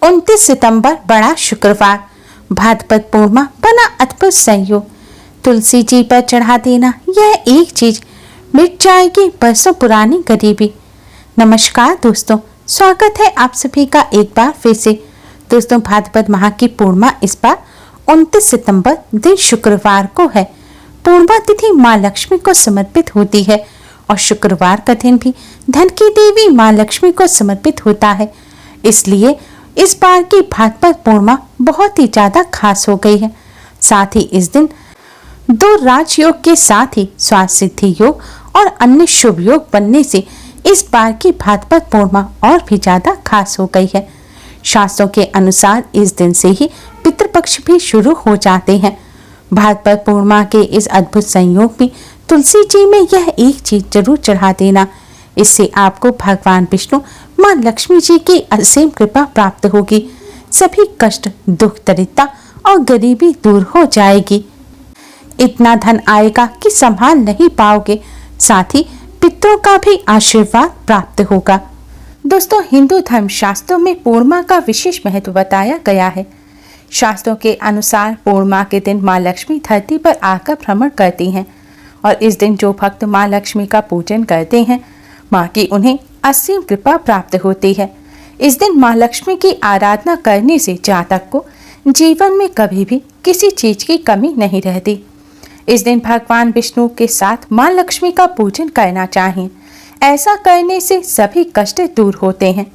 29 सितंबर बड़ा शुक्रवार, भाद्रपद पूर्णिमा बना अद्भुत संयोग। तुलसी जी पर चढ़ा देना यह एक चीज मिट जाएगी बरसों पुरानी गरीबी। नमस्कार दोस्तों, स्वागत है आप सभी का एक बार फिर से। दोस्तों, भाद्रपद माह की पूर्णिमा इस बार 29 सितंबर दिन शुक्रवार को है। पूर्णिमा तिथि माँ लक्ष्मी को समर्पित होती है और शुक्रवार का दिन भी धन की देवी माँ लक्ष्मी को समर्पित होता है। इसलिए इस बार की भाद्रपद पूर्णिमा बहुत ही ज्यादा खास हो गई है। साथ ही इस दिन दो राजयोग के साथ ही स्वास्थ्य सिद्धि योग और अन्य शुभ योग बनने से इस बार की भाद्रपद पूर्णिमा और भी ज्यादा खास हो गई है। शास्त्रों के अनुसार इस दिन से ही पितृपक्ष भी शुरू हो जाते हैं। भाद्रपद पूर्णिमा के इस अद्भुत संयोग में तुलसी जी में यह एक चीज जरूर चढ़ा देना। इससे आपको भगवान विष्णु माँ लक्ष्मी जी की असीम कृपा प्राप्त होगी। सभी कष्ट, दुख, दरिद्रता और गरीबी दूर हो जाएगी। इतना धन आएगा कि संभाल नहीं पाओगे। साथ ही पितरों का भी आशीर्वाद प्राप्त होगा। दोस्तों, हिंदू धर्म शास्त्रों में पूर्णिमा का विशेष महत्व बताया गया है। शास्त्रों के अनुसार पूर्णिमा के दिन माँ लक्ष्मी धरती पर आकर भ्रमण करती हैं और इस दिन जो भक्त माँ लक्ष्मी का पूजन करते हैं, माँ की उन्हें असीम कृपा प्राप्त होती है। इस दिन माँ लक्ष्मी की आराधना करने से जातक को जीवन में कभी भी किसी चीज की कमी नहीं रहती। इस दिन भगवान विष्णु के साथ माँ लक्ष्मी का पूजन करना चाहिए। ऐसा करने से सभी कष्ट दूर होते हैं।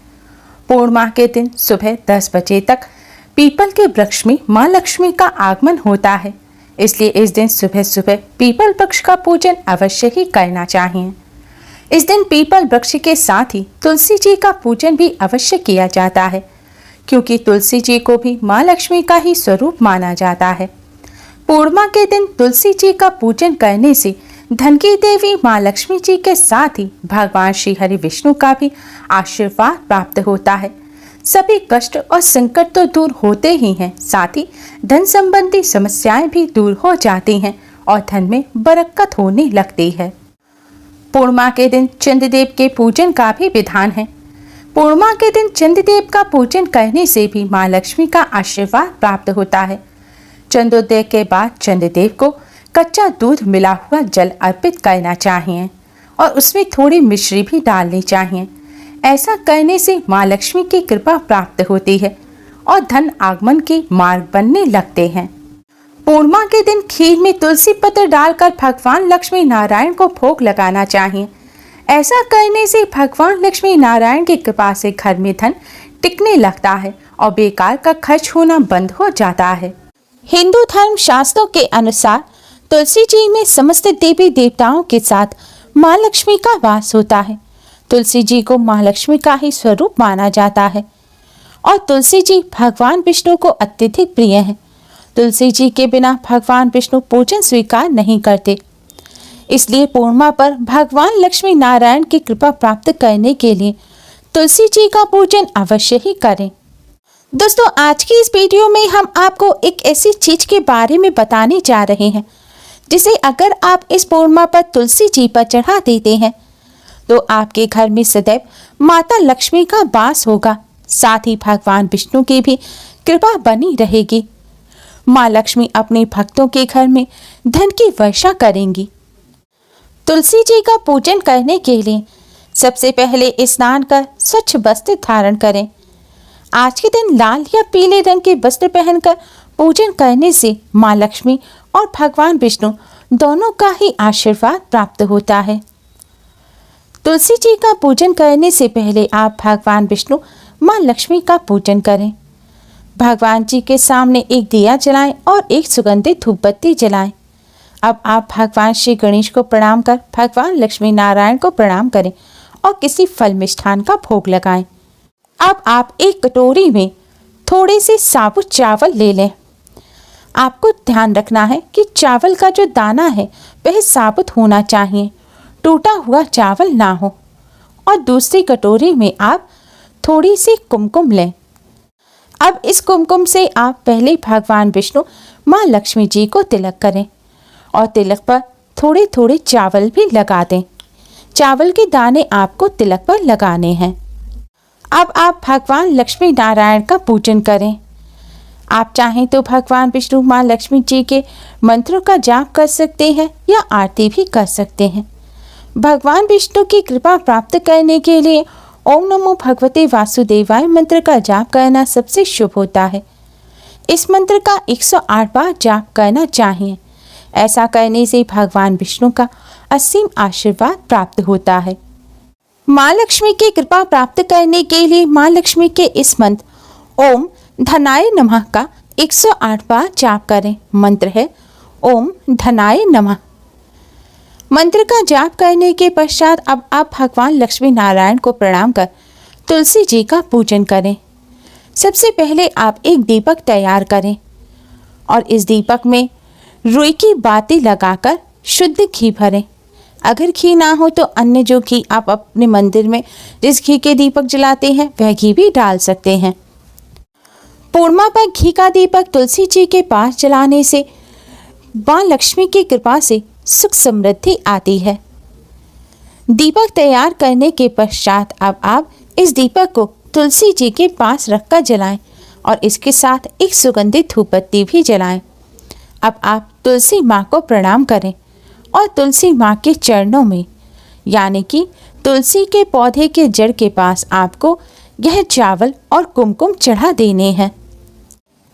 पूर्णिमा के दिन सुबह 10 बजे तक पीपल के वृक्ष में माँ लक्ष्मी का आगमन होता है। इसलिए इस दिन सुबह सुबह पीपल वृक्ष का पूजन अवश्य ही करना चाहिए। इस दिन पीपल वृक्ष के साथ ही तुलसी जी का पूजन भी अवश्य किया जाता है, क्योंकि तुलसी जी को भी माँ लक्ष्मी का ही स्वरूप माना जाता है। पूर्णिमा के दिन तुलसी जी का पूजन करने से धन की देवी माँ लक्ष्मी जी के साथ ही भगवान श्री हरि विष्णु का भी आशीर्वाद प्राप्त होता है। सभी कष्ट और संकट तो दूर होते ही हैं, साथ ही धन संबंधी समस्याएं भी दूर हो जाती हैं और धन में बरकत होने लगती है। पूर्णिमा के दिन चंद्रदेव के पूजन का भी विधान है। पूर्णिमा के दिन चंद्रदेव का पूजन करने से भी माँ लक्ष्मी का आशीर्वाद प्राप्त होता है। चंद्रोदय के बाद चंद्रदेव को कच्चा दूध मिला हुआ जल अर्पित करना चाहिए और उसमें थोड़ी मिश्री भी डालनी चाहिए। ऐसा करने से माँ लक्ष्मी की कृपा प्राप्त होती है और धन आगमन के मार्ग बनने लगते हैं। पूर्णिमा के दिन खीर में तुलसी पत्र डालकर भगवान लक्ष्मी नारायण को भोग लगाना चाहिए। ऐसा करने से भगवान लक्ष्मी नारायण की कृपा से घर में धन टिकने लगता है और बेकार का खर्च होना बंद हो जाता है। हिंदू धर्म शास्त्रों के अनुसार तुलसी जी में समस्त देवी देवताओं के साथ माँ लक्ष्मी का वास होता है। तुलसी जी को माँ लक्ष्मी का ही स्वरूप माना जाता है और तुलसी जी भगवान विष्णु को अत्यधिक प्रिय हैं। तुलसी जी के बिना भगवान विष्णु पूजन स्वीकार नहीं करते। इसलिए पूर्णिमा पर भगवान लक्ष्मी नारायण की कृपा प्राप्त करने के लिए तुलसी जी का पूजन अवश्य ही करें। दोस्तों, आज की इस वीडियो में हम आपको एक ऐसी चीज के बारे में बताने जा रहे हैं जिसे अगर आप इस पूर्णिमा पर तुलसी जी पर चढ़ा देते हैं तो आपके घर में सदैव माता लक्ष्मी का वास होगा। साथ ही भगवान विष्णु की भी कृपा बनी रहेगी। माँ लक्ष्मी अपने भक्तों के घर में धन की वर्षा करेंगी। तुलसी जी का पूजन करने के लिए सबसे पहले स्नान कर स्वच्छ वस्त्र धारण करें। आज के दिन लाल या पीले रंग के वस्त्र पहनकर पूजन करने से माँ लक्ष्मी और भगवान विष्णु दोनों का ही आशीर्वाद प्राप्त होता है। तुलसी जी का पूजन करने से पहले आप भगवान विष्णु, माँ लक्ष्मी का पूजन करें। भगवान जी के सामने एक दिया जलाएं और एक सुगंधित धूपबत्ती जलाएं। अब आप भगवान श्री गणेश को प्रणाम कर भगवान लक्ष्मी नारायण को प्रणाम करें और किसी फल मिष्ठान का भोग लगाएं। अब आप एक कटोरी में थोड़े से साबुत चावल ले लें। आपको ध्यान रखना है कि चावल का जो दाना है वह साबुत होना चाहिए, टूटा हुआ चावल ना हो। और दूसरी कटोरी में आप थोड़ी सी कुमकुम लें। अब इस कुमकुम से आप पहले भगवान विष्णु, माँ लक्ष्मी जी को तिलक करें और तिलक पर थोड़े थोड़े चावल भी लगा दें। चावल के दाने आपको तिलक पर लगाने हैं। अब आप भगवान लक्ष्मी नारायण का पूजन करें। आप चाहें तो भगवान विष्णु माँ लक्ष्मी जी के मंत्रों का जाप कर सकते हैं या आरती भी कर सकते हैं। भगवान विष्णु की कृपा प्राप्त करने के लिए ओम नमो भगवते वासुदेवाय मंत्र का जाप करना सबसे शुभ होता है। इस मंत्र का 108 बार जाप करना चाहिए। ऐसा करने से भगवान विष्णु का असीम आशीर्वाद प्राप्त होता है। माँ लक्ष्मी की कृपा प्राप्त करने के लिए माँ लक्ष्मी के इस मंत्र ओम धनाय नमः का 108 बार जाप करें। मंत्र है ओम धनाय नमः। मंत्र का जाप करने के पश्चात अब आप भगवान लक्ष्मी नारायण को प्रणाम कर तुलसी जी का पूजन करें। सबसे पहले आप एक दीपक तैयार करें और इस दीपक में रुई की बाती लगाकर शुद्ध घी भरें। अगर घी ना हो तो अन्य जो घी आप अपने मंदिर में जिस घी के दीपक जलाते हैं वह घी भी डाल सकते हैं। पूर्णिमा पर घी का दीपक तुलसी जी के पास जलाने से माँ लक्ष्मी की कृपा से सुख समृद्धि आती है। दीपक तैयार करने के पश्चात अब आप इस दीपक को तुलसी जी के पास रखकर जलाएं और इसके साथ एक सुगंधित धूपबत्ती भी जलाएं। अब आप तुलसी माँ को प्रणाम करें और तुलसी माँ के चरणों में यानी कि तुलसी के पौधे के जड़ के पास आपको यह चावल और कुमकुम चढ़ा देने हैं।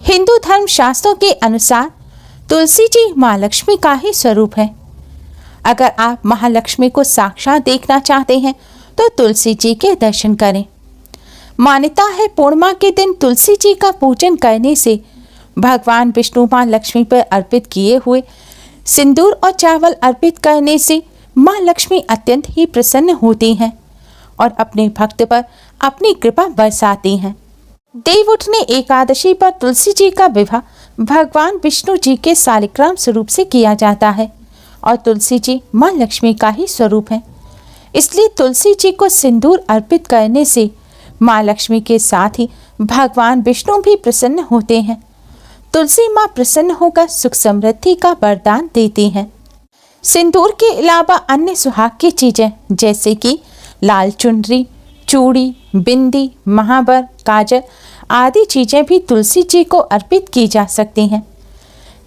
हिंदू धर्म शास्त्रों के अनुसार तुलसी जी माँ लक्ष्मी का ही स्वरूप है। अगर आप महालक्ष्मी को साक्षात देखना चाहते हैं तो तुलसी जी के दर्शन करें। मान्यता है पूर्णिमा के दिन तुलसी जी का पूजन करने से भगवान विष्णु माँ लक्ष्मी पर अर्पित किए हुए सिंदूर और चावल अर्पित करने से माँ लक्ष्मी अत्यंत ही प्रसन्न होती हैं और अपने भक्त पर अपनी कृपा बरसाती हैं। देव उठनी एकादशी पर तुलसी जी का विवाह भगवान विष्णु जी के शालिग्राम स्वरूप से किया जाता है और तुलसी जी माँ लक्ष्मी का ही स्वरूप है। इसलिए तुलसी जी को सिंदूर अर्पित करने से माँ लक्ष्मी के साथ ही भगवान विष्णु भी प्रसन्न होते हैं। तुलसी माँ प्रसन्न होकर सुख समृद्धि का वरदान देती हैं। सिंदूर के अलावा अन्य सुहाग की चीजें जैसे कि लाल चुनरी, चूड़ी, बिंदी, महावर, काजल आदि चीजें भी तुलसी जी को अर्पित की जा सकती हैं।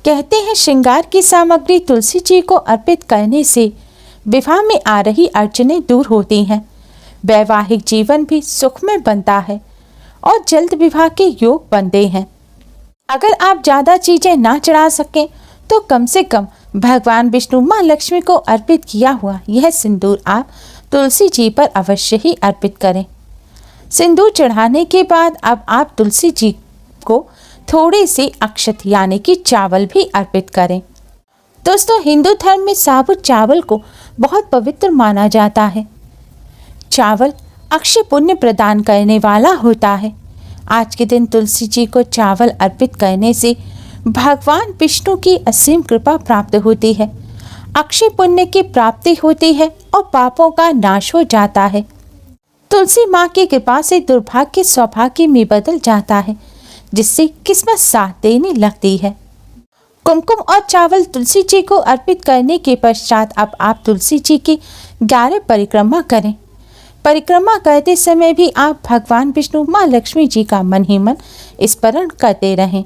कहते हैं श्रृंगार की सामग्री तुलसी जी को अर्पित करने से विवाह में आ रही अड़चनें दूर होती हैं, वैवाहिक जीवन भी सुखमय बनता है और जल्द विवाह के योग बनते हैं। अगर आप ज़्यादा चीज़ें ना चढ़ा सकें तो कम से कम भगवान विष्णु माँ लक्ष्मी को अर्पित किया हुआ यह सिंदूर आप तुलसी जी पर अवश्य ही अर्पित करें। सिंदूर चढ़ाने के बाद अब आप तुलसी जी को थोड़े से अक्षत यानी कि चावल भी अर्पित करें। दोस्तों, हिंदू धर्म में साबुत चावल को बहुत पवित्र माना जाता है। चावल अक्षय पुण्य प्रदान करने वाला होता है। आज के दिन तुलसी जी को चावल अर्पित करने से भगवान विष्णु की असीम कृपा प्राप्त होती है, अक्षय पुण्य की प्राप्ति होती है और पापों का नाश हो जाता है। तुलसी माँ की कृपा से दुर्भाग्य सौभाग्य में बदल जाता है, जिससे किस्मत साथ देने लगती है। कुमकुम और चावल तुलसी जी को अर्पित करने के पश्चात अब आप तुलसी जी की 11 परिक्रमा करें। परिक्रमा करते समय भी आप भगवान विष्णु माँ लक्ष्मी जी का मन ही मन स्मरण करते रहें।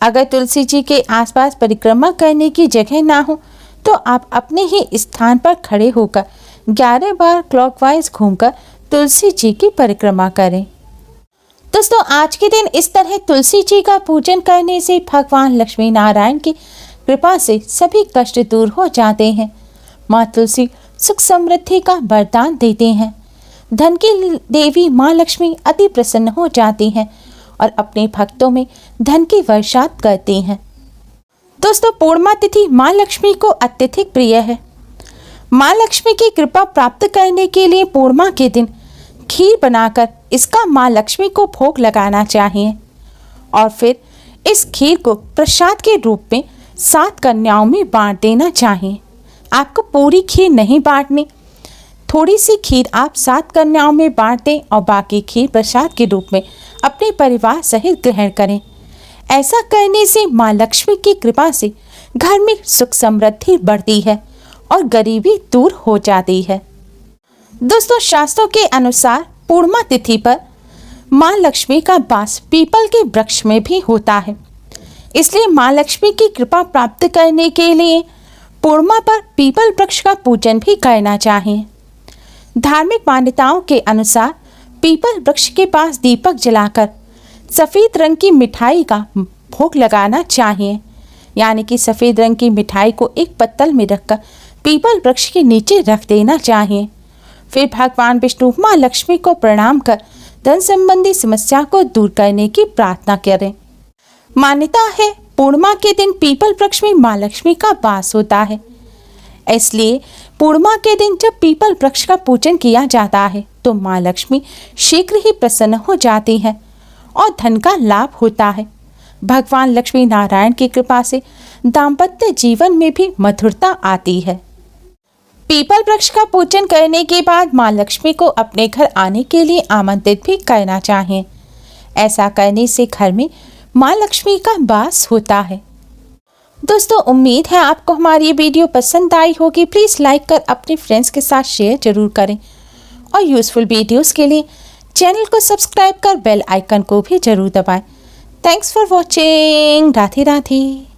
अगर तुलसी जी के आसपास परिक्रमा करने की जगह ना हो तो आप अपने ही स्थान पर खड़े होकर 11 बार क्लॉकवाइज घूमकर तुलसी जी की परिक्रमा करें। दोस्तों, आज के दिन इस तरह तुलसी जी का पूजन करने से भगवान लक्ष्मी नारायण की कृपा से सभी कष्ट दूर हो जाते हैं। माँ तुलसी सुख समृद्धि का वरदान देते हैं। धन की देवी माँ लक्ष्मी अति प्रसन्न हो जाती हैं और अपने भक्तों में धन की वर्षा करती हैं। दोस्तों, पूर्णिमा तिथि माँ लक्ष्मी को अत्यधिक प्रिय है। माँ लक्ष्मी की कृपा प्राप्त करने के लिए पूर्णिमा के दिन खीर बनाकर इसका माँ लक्ष्मी को भोग लगाना चाहिए और फिर इस खीर को प्रसाद के रूप में 7 कन्याओं में बांट देना चाहिए। आपको पूरी खीर नहीं बांटनी, थोड़ी सी खीर आप 7 कन्याओं में बांट दें और बाकी खीर प्रसाद के रूप में अपने परिवार सहित ग्रहण करें। ऐसा करने से माँ लक्ष्मी की कृपा से घर में सुख समृद्धि बढ़ती है और गरीबी दूर हो जाती है। दोस्तों, शास्त्रों के अनुसार पूर्णिमा तिथि पर माँ लक्ष्मी का वास पीपल के वृक्ष में भी होता है। इसलिए माँ लक्ष्मी की कृपा प्राप्त करने के लिए पूर्णिमा पर पीपल वृक्ष का पूजन भी करना चाहिए। धार्मिक मान्यताओं के अनुसार पीपल वृक्ष के पास दीपक जलाकर सफ़ेद रंग की मिठाई का भोग लगाना चाहिए। यानी कि सफ़ेद रंग की मिठाई को एक पत्तल में रखकर पीपल वृक्ष के नीचे रख देना चाहिए। फिर भगवान विष्णु माँ लक्ष्मी को प्रणाम कर धन संबंधी समस्या को दूर करने की प्रार्थना करें। मान्यता है पूर्णिमा के दिन पीपल वृक्ष में माँ लक्ष्मी का वास होता है। इसलिए पूर्णिमा के दिन जब पीपल वृक्ष का पूजन किया जाता है तो माँ लक्ष्मी शीघ्र ही प्रसन्न हो जाती है और धन का लाभ होता है। भगवान लक्ष्मी नारायण की कृपा से दाम्पत्य जीवन में भी मधुरता आती है। पीपल वृक्ष का पूजन करने के बाद माँ लक्ष्मी को अपने घर आने के लिए आमंत्रित भी करना चाहिए। ऐसा करने से घर में माँ लक्ष्मी का वास होता है। दोस्तों, उम्मीद है आपको हमारी ये वीडियो पसंद आई होगी। प्लीज़ लाइक कर अपने फ्रेंड्स के साथ शेयर जरूर करें और यूज़फुल वीडियोस के लिए चैनल को सब्सक्राइब कर बेल आइकन को भी जरूर दबाएं। Thanks for watching. Radhe Radhe.